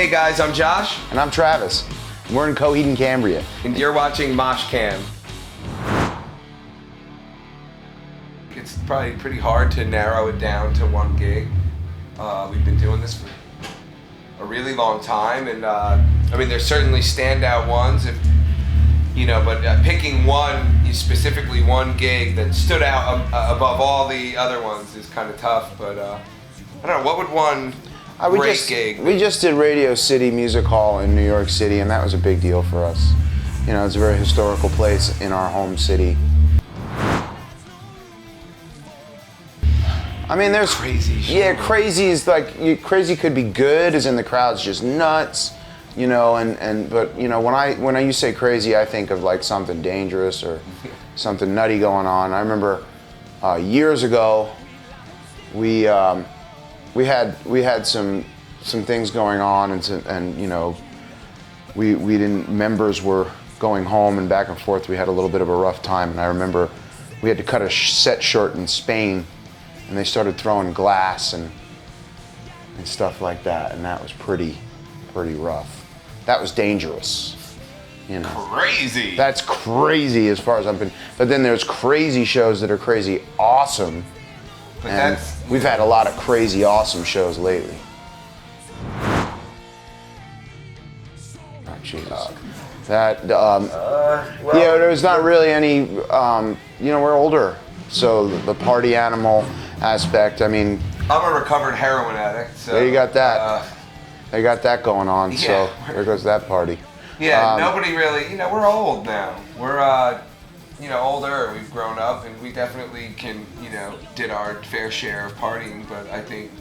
Hey guys, I'm Josh. And I'm Travis. We're in Coheed and Cambria. And you're watching Moshcam. It's probably pretty hard to narrow it down to one gig. We've been doing this for a really long time, and I mean, there's certainly standout ones, but picking specifically one gig that stood out above all the other ones is kind of tough. But I don't know, what would one great gig? We just did Radio City Music Hall in New York City, and that was a big deal for us. You know, it's a very historical place in our home city. I mean, there's crazy. Yeah, crazy is like crazy could be good, as in the crowd's just nuts, you know. But you know, when you say crazy, I think of like something dangerous or something nutty going on. I remember years ago, we had some things going on, and you know, members were going home and back and forth. We had a little bit of a rough time, and I remember we had to cut a set short in Spain. And they started throwing glass and stuff like that, and that was pretty rough. That was dangerous, you know. Crazy. That's crazy as far as I'm. But then there's crazy shows that are crazy awesome. And we've had a lot of crazy awesome shows lately. Oh Jesus. There's not really any. We're older, so the party animal aspect. I mean, I'm a recovered heroin addict. So, there you got that. They got that going on. Yeah. So there goes that party. Yeah, nobody really. We're old now. We're older. We've grown up, and we definitely can. Did our fair share of partying. But I think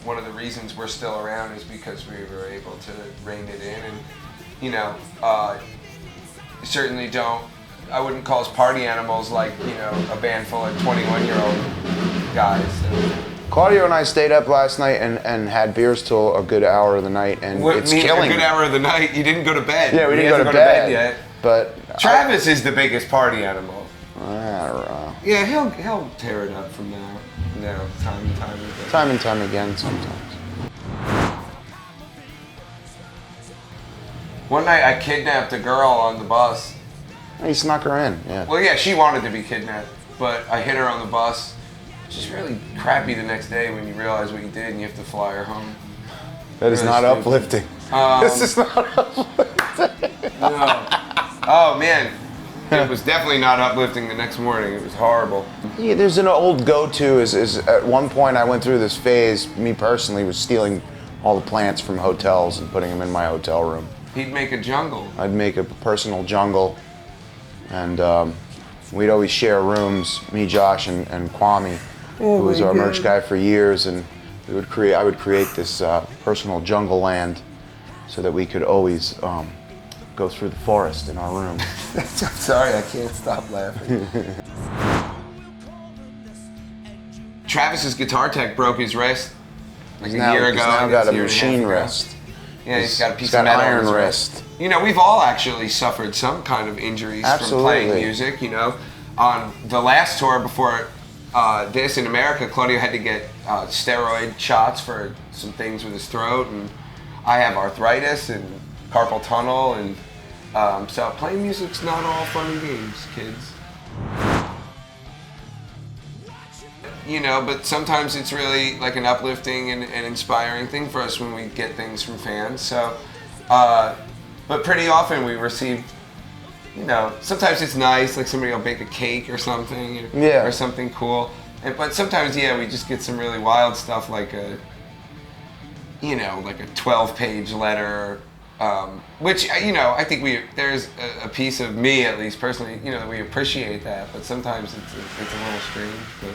one of the reasons we're still around is because we were able to rein it in, and certainly don't. I wouldn't call us party animals like, a band full of 21-year-old guys. Claudio and I stayed up last night and had beers till a good hour of the night, and it's killing. A good hour of the night? You didn't go to bed. Yeah, we didn't go to bed yet. But Travis is the biggest party animal. I don't know. Yeah, he'll tear it up from now. Time and time again. Time and time again, sometimes. One night I kidnapped a girl on the bus. He snuck her in, yeah. Well, yeah, she wanted to be kidnapped, but I hit her on the bus. It's just really crappy the next day when you realize what you did and you have to fly her home. That is not uplifting. This is not uplifting. No. Oh, man. It was definitely not uplifting the next morning. It was horrible. Yeah, there's an old go-to is at one point I went through this phase, me personally, was stealing all the plants from hotels and putting them in my hotel room. He'd make a jungle. I'd make a personal jungle. And we'd always share rooms, me, Josh, and Kwame, who was our merch guy for years, and I would create this personal jungle land so that we could always go through the forest in our room. I'm sorry, I can't stop laughing. Travis's guitar tech broke his wrist a year ago. He's now got a machine wrist. Yeah, he's got a piece of metal iron wrist. We've all actually suffered some kind of injuries from playing music. On the last tour before this in America, Claudio had to get steroid shots for some things with his throat, and I have arthritis and carpal tunnel, and so playing music's not all fun and games, kids. But sometimes it's really like an uplifting and inspiring thing for us when we get things from fans. So, but pretty often we receive, sometimes it's nice, like somebody will bake a cake or something, or something cool. But sometimes, we just get some really wild stuff, like a 12-page letter, which, I think there's a piece of me, at least personally, that we appreciate that. But sometimes it's a little strange. But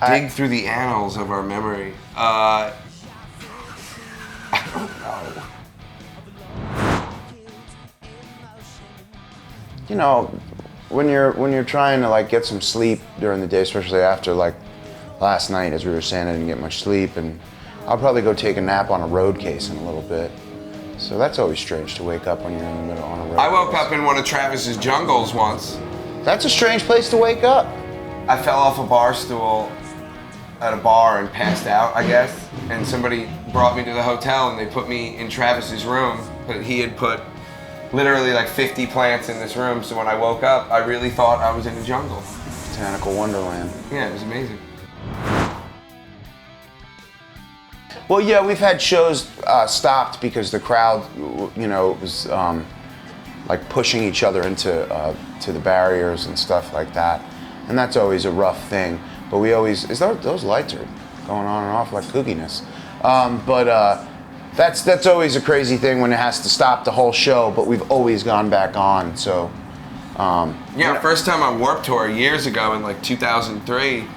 dig through the annals of our memory. I don't know. When you're trying to get some sleep during the day, especially after last night, as we were saying, I didn't get much sleep, and I'll probably go take a nap on a road case in a little bit. So that's always strange to wake up when you're in the middle on a road. I woke up in one of Travis's jungles once. That's a strange place to wake up. I fell off a bar stool at a bar and passed out, I guess. And somebody brought me to the hotel and they put me in Travis's room, but he had put literally like 50 plants in this room. So when I woke up, I really thought I was in a jungle. Botanical wonderland. Yeah, it was amazing. Well, yeah, we've had shows stopped because the crowd, you know, was like pushing each other into to the barriers and stuff like that, and that's always a rough thing. But we always those lights are going on and off like kookiness. But that's always a crazy thing when it has to stop the whole show. But we've always gone back on. So yeah, first time on Warped Tour years ago in like 2003.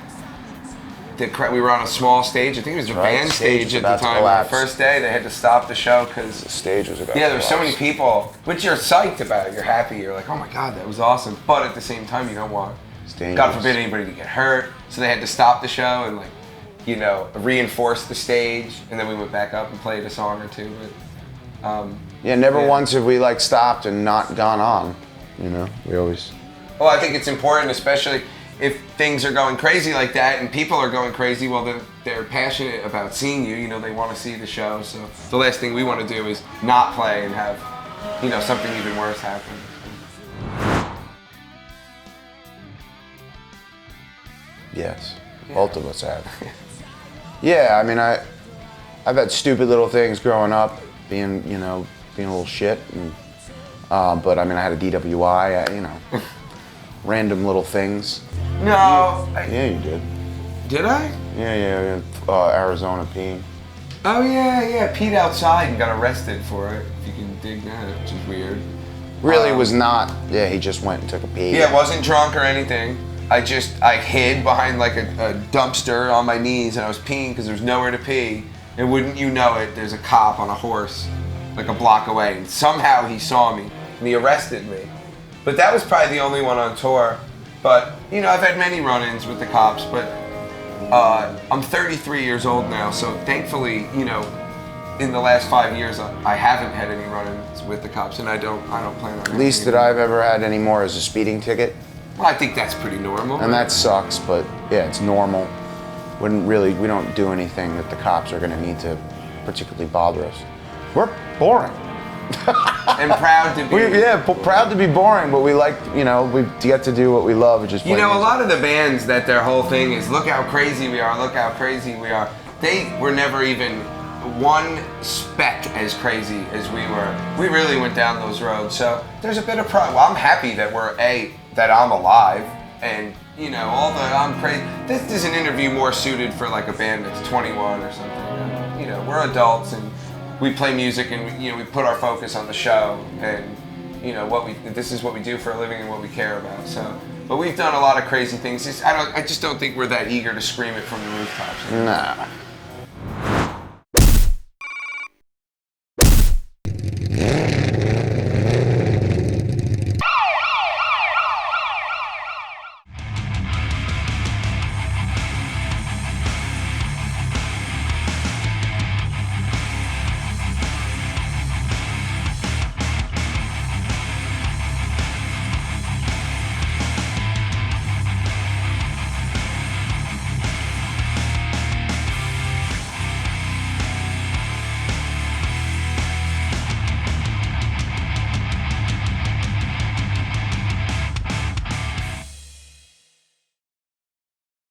We were on a small stage. I think it was a band stage at the time. On the first day, they had to stop the show because the stage was about to there were so many people, which you're psyched about it. You're happy. You're like, oh my God, that was awesome. But at the same time, you don't want, God forbid, anybody to get hurt. So they had to stop the show and, like, you know, reinforce the stage. And then we went back up and played a song or two. But never once have we like stopped and not gone on. You know, we always. Well, I think it's important, especially if things are going crazy like that and people are going crazy, well, then they're passionate about seeing you. You know, they want to see the show. So the last thing we want to do is not play and have, you know, something even worse happen. Yes, both of us have. Yeah, I mean, I've had stupid little things growing up, being a little shit, and, but I mean, I had a DWI, you know, random little things. No. Yeah, you did. Did I? Yeah, Arizona peeing. Oh yeah, peed outside and got arrested for it. If you can dig that, which is weird. Really was not. Yeah, he just went and took a pee. Yeah, wasn't drunk or anything. I hid behind like a dumpster on my knees and I was peeing because there's nowhere to pee. And wouldn't you know it, there's a cop on a horse like a block away. And somehow he saw me and he arrested me. But that was probably the only one on tour. But, you know, I've had many run-ins with the cops, but I'm 33 years old now, so thankfully, you know, in the last 5 years, I haven't had any run-ins with the cops, and I don't plan on. Least that I've ever had any more is a speeding ticket. Well, I think that's pretty normal. And that sucks, but yeah, it's normal. We don't do anything that the cops are gonna need to particularly bother us. We're boring. And proud to be. Proud to be boring, but we like, you know, we get to do what we love, which is play music. A lot of the bands that their whole thing is, look how crazy we are, look how crazy we are. They were never even one speck as crazy as we were. We really went down those roads, so there's a bit of pride. Well, I'm happy that that I'm alive, and, you know, I'm crazy. This is an interview more suited for like a band that's 21 or something. You know, we're adults and we play music and we put our focus on the show and, you know, this is what we do for a living and what we care about. So, but we've done a lot of crazy things. I just don't think we're that eager to scream it from the rooftops. Nah.